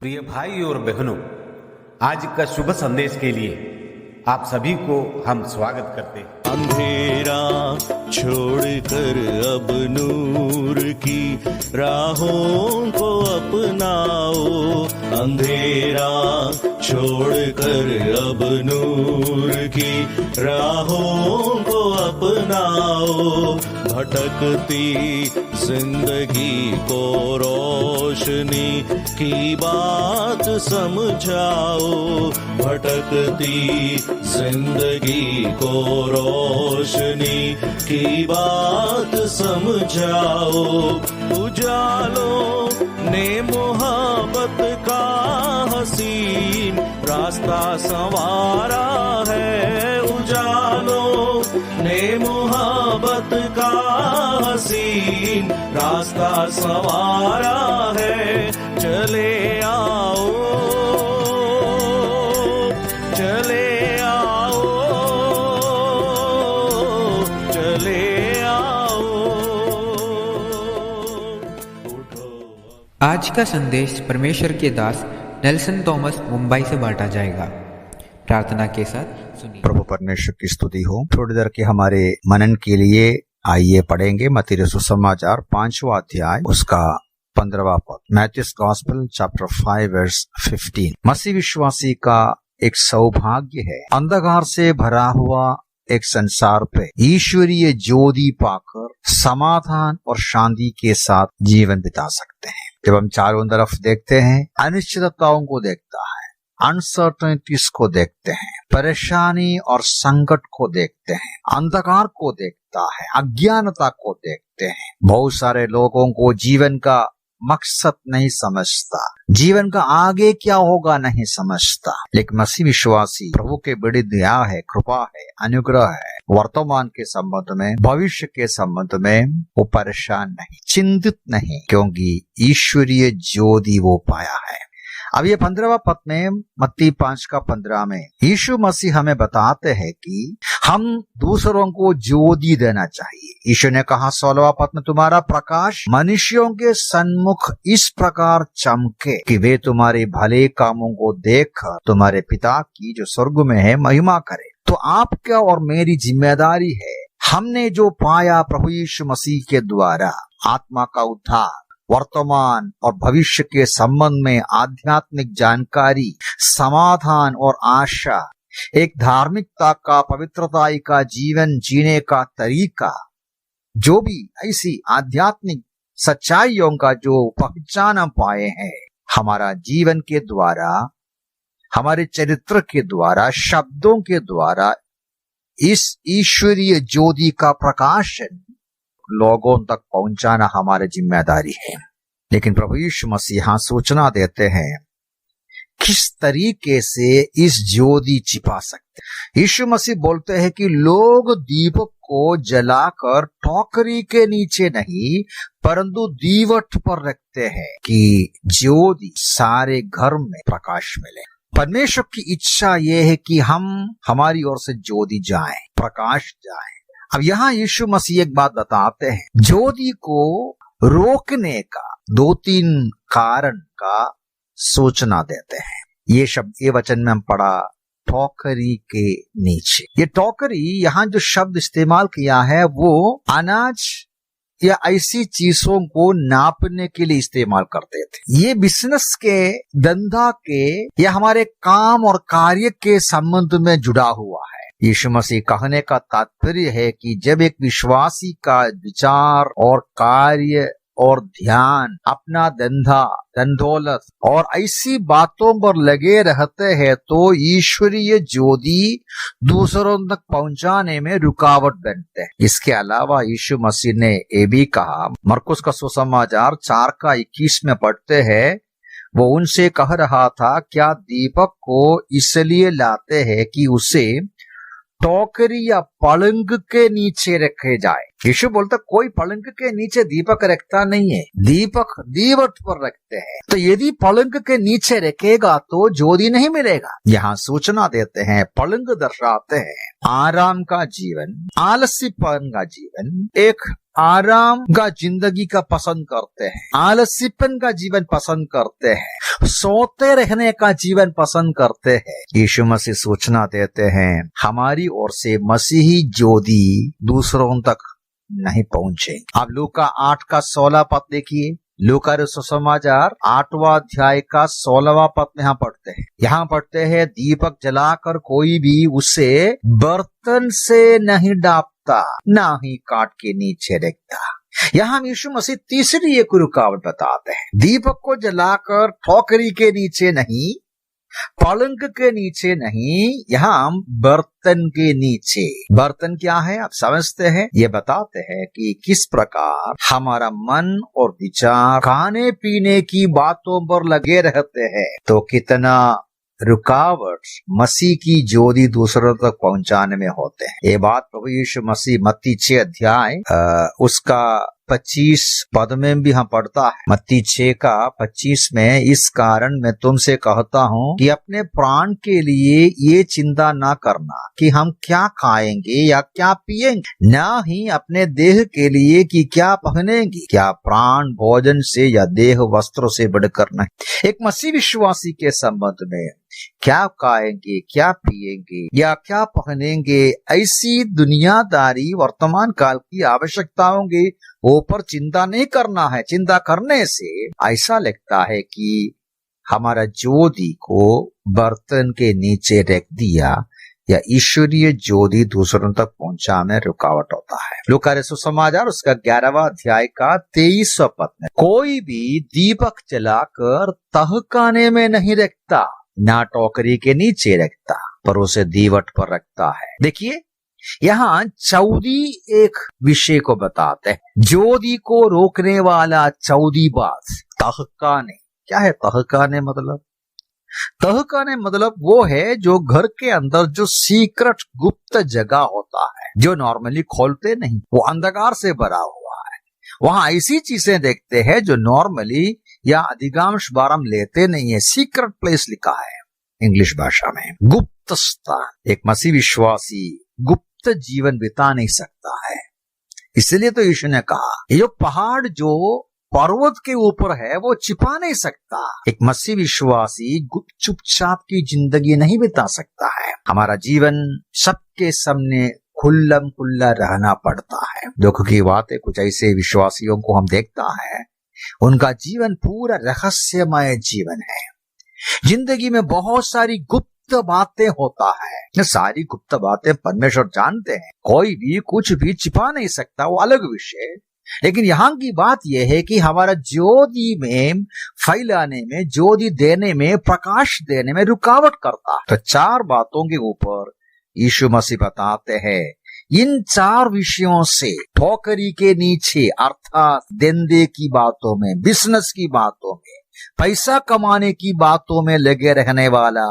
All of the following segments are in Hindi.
प्रिय भाई और बहनों, आज का शुभ संदेश के लिए आप सभी को हम स्वागत करते हैं। अंधेरा छोड़कर अब नूर की राहों को अपनाओ। अंधेरा छोड़कर अब नूर की राहों को अपनाओ। भटकती जिंदगी को रोशनी की बात समझाओ। भटकती जिंदगी को रोशनी की बात समझाओ। उजालों ने मोहब्बत का हसीन रास्ता संवारा है। उजालों ने मोहब्बत का हसीन रास्ता संवारा है। चले आओ, चले आओ, चले आओ, उठो। आज का संदेश परमेश्वर के दास नेल्सन थॉमस मुंबई से बांटा जाएगा। प्रार्थना के साथ सुनिए। प्रभु परमेश्वर की स्तुति हो। थोड़ी देर के हमारे मनन के लिए आइए पढ़ेंगे मत्ती रसूल समाचार 5वां अध्याय उसका 15वां पद। Matthew's gospel chapter 5 verse 15। मसीह विश्वासी का एक सौभाग्य है अंधकार से भरा हुआ एक संसार पे ईश्वरीय ज्योति पाकर समाधान और शांति के साथ जीवन बिता सकते हैं। जब हम चारों तरफ देखते हैं, अनिश्चितताओं को देखता है, अनसर्टनिटीज को देखते हैं, परेशानी और संकट को देखते हैं, अंधकार को देखता है, अज्ञानता को देखते हैं। बहुत सारे लोगों को जीवन का मकसद नहीं समझता, जीवन का आगे क्या होगा नहीं समझता। लेकिन मसीह विश्वासी प्रभु के बड़ी दया है, कृपा है, अनुग्रह है। वर्तमान के संबंध में, भविष्य के संबंध में वो परेशान नहीं, चिंतित नहीं, क्योंकि ईश्वरीय ज्योति वो पाया है। अब ये 15वां पद में मत्ती 5:15 में यीशु मसीह हमें बताते हैं कि हम दूसरों को ज्योति देना चाहिए। यीशु ने कहा 16वां पद में, तुम्हारा प्रकाश मनुष्यों के सन्मुख इस प्रकार चमके कि वे तुम्हारे भले कामों को देखकर तुम्हारे पिता की जो स्वर्ग में है महिमा करे। तो आपका और मेरी जिम्मेदारी है, हमने जो पाया प्रभु यीशु मसीह के द्वारा, आत्मा का उद्धार, वर्तमान और भविष्य के संबंध में आध्यात्मिक जानकारी, समाधान और आशा, एक धार्मिकता का, पवित्रता का जीवन जीने का तरीका, जो भी ऐसी आध्यात्मिक सच्चाइयों का जो पहचान हम पाए हैं, हमारा जीवन के द्वारा, हमारे चरित्र के द्वारा, शब्दों के द्वारा इस ईश्वरीय ज्योति का प्रकाशन लोगों तक पहुंचाना हमारी जिम्मेदारी है। लेकिन प्रभु यीशु मसीह यहाँ सूचना देते हैं किस तरीके से इस ज्योति छिपा सकते। यीशु मसीह बोलते हैं कि लोग दीपक को जलाकर टोकरी के नीचे नहीं परंतु दीवट पर रखते हैं कि ज्योति सारे घर में प्रकाश मिले। परमेश्वर की इच्छा ये है कि हम हमारी ओर से ज्योति जाए, प्रकाश जाए। अब यहाँ यीशु मसीह एक बात बताते हैं, ज्योति को रोकने का 2-3 कारण का सूचना देते हैं। ये शब्द, ये वचन में हम पढ़ा, टोकरी के नीचे। ये टोकरी, यहाँ जो शब्द इस्तेमाल किया है वो अनाज या ऐसी चीजों को नापने के लिए इस्तेमाल करते थे। ये बिजनेस के, धंधा के या हमारे काम और कार्य के संबंध में जुड़ा हुआ है। यीशु मसीह कहने का तात्पर्य है कि जब एक विश्वासी का विचार और कार्य और ध्यान अपना धंधा, धनदौलत और ऐसी बातों पर लगे रहते हैं तो ईश्वरीय ज्योति दूसरों तक पहुंचाने में रुकावट बनते हैं। इसके अलावा यीशु मसीह ने ये भी कहा, मरकुस का सुसमाचार 4:21 में पढ़ते हैं, वो उनसे कह रहा था, क्या दीपक को इसलिए लाते हैं कि उसे टोकरी या पलंग के नीचे रखे जाए। यीशु बोलता कोई पलंग के नीचे दीपक रखता नहीं है, दीपक दीवट पर रखते हैं। तो यदि पलंग के नीचे रखेगा तो ज्योति नहीं मिलेगा। यहाँ सूचना देते हैं, पलंग दर्शाते हैं आराम का जीवन, आलसीपन का जीवन। एक आराम का जिंदगी का पसंद करते हैं, आलसीपन का जीवन पसंद करते हैं, सोते रहने का जीवन पसंद करते हैं। यीशु मसीह सूचना देते हैं हमारी ओर से मसीही ज्योति दूसरों तक नहीं पहुंचे। अब लूका 8 का 16 पद देखिए। लूका सुसमाचार 8वां अध्याय का 16वां पद में यहाँ पढ़ते हैं दीपक जलाकर कोई भी उसे बर्तन से नहीं डांपता, ना ही काट के नीचे रखता। यहाँ यीशु मसीह तीसरी एक रुकावट बताते हैं। दीपक को जलाकर टोकरी के नीचे नहीं, पलंग के नीचे नहीं, यहाँ बर्तन के नीचे। बर्तन क्या है आप समझते हैं? ये बताते हैं कि किस प्रकार हमारा मन और विचार खाने पीने की बातों पर लगे रहते हैं, तो कितना रुकावट मसीह की ज्योति दूसरों तक पहुंचाने में होते हैं। ये बात प्रभु यीशु मसीह मत्ती 6 अध्याय उसका 25 पद में भी हम पढ़ता है। मत्ती 6 का 25 में, इस कारण मैं तुमसे कहता हूँ कि अपने प्राण के लिए ये चिंता ना करना कि हम क्या खाएंगे या क्या पिएंगे, ना ही अपने देह के लिए कि क्या पहनेंगे। क्या प्राण भोजन से या देह वस्त्रों से बढ़कर नहीं। एक मसीह विश्वासी के संबंध में क्या खाएंगे, क्या पिएंगे या क्या पहनेंगे, ऐसी दुनियादारी वर्तमान काल की आवश्यकताओं के ऊपर चिंता नहीं करना है। चिंता करने से ऐसा लगता है कि हमारा ज्योति को बर्तन के नीचे रख दिया या ईश्वरीय ज्योति दूसरों तक पहुंचा में रुकावट होता है। लूका सुसमाचार उसका 11वां अध्याय का 23वां पद में, कोई भी दीपक जलाकर तहखाने में नहीं रखता, ना टोकरी के नीचे रखता, पर उसे दीवट पर रखता है। देखिए यहाँ चौदी एक विषय को बताते हैं। ज्योति को रोकने वाला चौदी बात तहखाने। क्या है तहखाने मतलब? तहखाने मतलब वो है जो घर के अंदर जो सीक्रेट गुप्त जगह होता है, जो नॉर्मली खोलते नहीं, वो अंधकार से भरा हुआ है। वहां ऐसी चीजें देखते हैं जो नॉर्मली या अधिकांश बार हम लेते नहीं है। सीक्रेट प्लेस लिखा है इंग्लिश भाषा में, गुप्त स्थान। एक मसीह विश्वासी गुप्त जीवन बिता नहीं सकता है। इसलिए तो यीशु ने कहा ये पहाड़ जो पर्वत के ऊपर है वो छिपा नहीं सकता। एक मसीह विश्वासी चुपचाप की जिंदगी नहीं बिता सकता है। हमारा जीवन सबके सामने खुल्लम खुल्ला रहना पड़ता है। दुख की बात है, कुछ ऐसे विश्वासियों को हम देखता है उनका जीवन पूरा रहस्यमय जीवन है। जिंदगी में बहुत सारी गुप्त बातें होता है। सारी गुप्त बातें परमेश्वर जानते हैं, कोई भी कुछ भी छिपा नहीं सकता, वो अलग विषय। लेकिन यहाँ की बात यह है कि हमारा ज्योति में फैलाने में, ज्योति देने में, प्रकाश देने में रुकावट करता है। तो 4 बातों के ऊपर यीशु मसीह बताते हैं। इन 4 विषयों से ठोकरी के नीचे अर्थात धंधे की बातों में, बिजनेस की बातों में, पैसा कमाने की बातों में लगे रहने वाला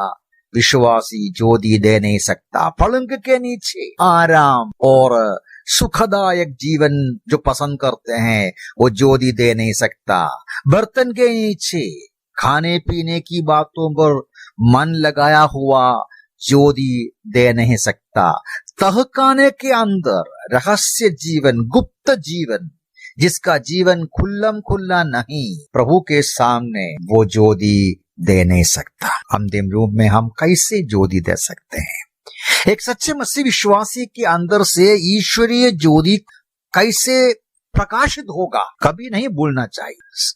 विश्वासी ज्योति दे नहीं सकता। पलंग के नीचे आराम और सुखदायक जीवन जो पसंद करते हैं वो ज्योति दे नहीं सकता। बर्तन के नीचे खाने पीने की बातों पर मन लगाया हुआ ज्योति दे नहीं सकता। तहखाने के अंदर रहस्य जीवन, गुप्त जीवन, जिसका जीवन खुल्लम खुल्ला नहीं, प्रभु के सामने वो ज्योति दे नहीं सकता। अंतिम रूप में हम कैसे ज्योति दे सकते हैं? एक सच्चे मसीह विश्वासी के अंदर से ईश्वरीय ज्योति कैसे प्रकाशित होगा, कभी नहीं भूलना चाहिए।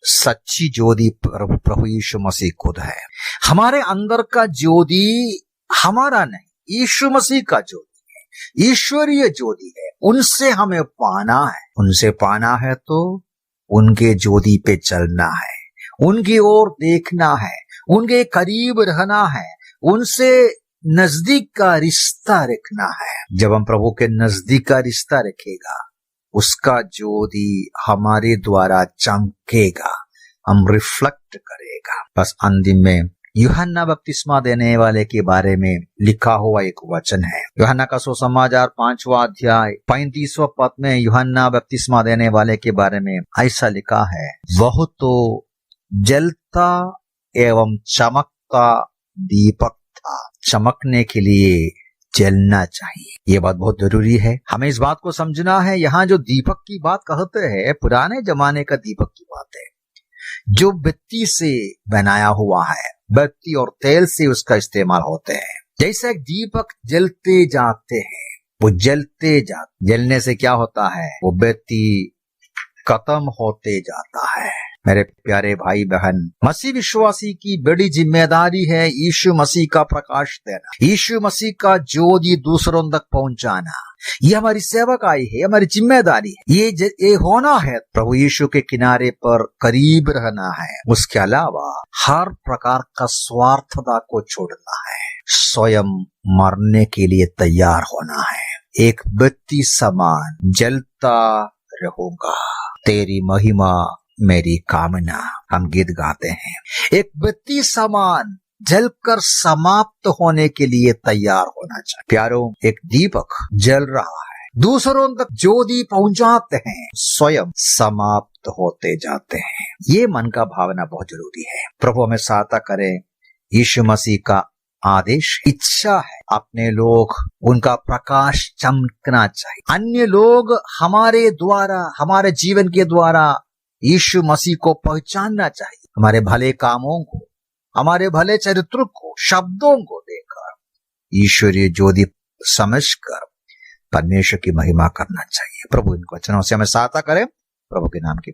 सच्ची ज्योति प्रभु यीशु मसीह खुद है। हमारे अंदर का ज्योति हमारा नहीं, यीशु मसीह का ज्योति है, ईश्वरीय ज्योति है। उनसे हमें पाना है। उनसे पाना है तो उनके ज्योति पे चलना है, उनकी ओर देखना है, उनके करीब रहना है, उनसे नजदीक का रिश्ता रखना है। जब हम प्रभु के नजदीक का रिश्ता रखेगा, उसका ज्योति हमारे द्वारा चमकेगा, हम रिफ्लेक्ट करेगा। बस अंतिम में यूहन्ना बपतिस्मा देने वाले के बारे में लिखा हुआ एक वचन है। यूहन्ना का सुसमाचार 5वां अध्याय 35वां पद में यूहन्ना बपतिस्मा देने वाले के बारे में ऐसा लिखा है, वह तो जलता एवं चमकता दीपक था। चमकने के लिए जलना चाहिए। ये बात बहुत जरूरी है। हमें इस बात को समझना है। यहाँ जो दीपक की बात कहते हैं, पुराने जमाने का दीपक की बात है। जो बत्ती से बनाया हुआ है, बत्ती और तेल से उसका इस्तेमाल होते हैं। जैसे एक दीपक जलते जाते हैं, वो जलने से क्या होता है, वो बत्ती खत्म होते जाता है। मेरे प्यारे भाई बहन, मसीह विश्वासी की बड़ी जिम्मेदारी है यीशु मसीह का प्रकाश देना, यीशु मसीह का ज्योति दूसरों तक पहुंचाना। ये हमारी सेवकाई है, हमारी जिम्मेदारी है। ये होना है, प्रभु यीशु के किनारे पर करीब रहना है। उसके अलावा हर प्रकार का स्वार्थता को छोड़ना है, स्वयं मरने के लिए तैयार होना है। एक बत्ती समान जलता रहूंगा, तेरी महिमा मेरी कामना, हम गीत गाते हैं। एक बत्ती समान जलकर समाप्त होने के लिए तैयार होना चाहिए। प्यारों, एक दीपक जल रहा है, दूसरों तक ज्योति पहुंचाते हैं, स्वयं समाप्त होते जाते हैं। ये मन का भावना बहुत जरूरी है। प्रभु हमें सहायता करे। यीशु मसीह का आदेश, इच्छा है अपने लोग, उनका प्रकाश चमकना चाहिए। अन्य लोग हमारे द्वारा, हमारे जीवन के द्वारा यीशु मसीह को पहचानना चाहिए। हमारे भले कामों को, हमारे भले चरित्र को, शब्दों को देकर ईश्वरीय ज्योति समझकर परमेश्वर की महिमा करना चाहिए। प्रभु इन वचनों से हमें सहायता करे। प्रभु के नाम की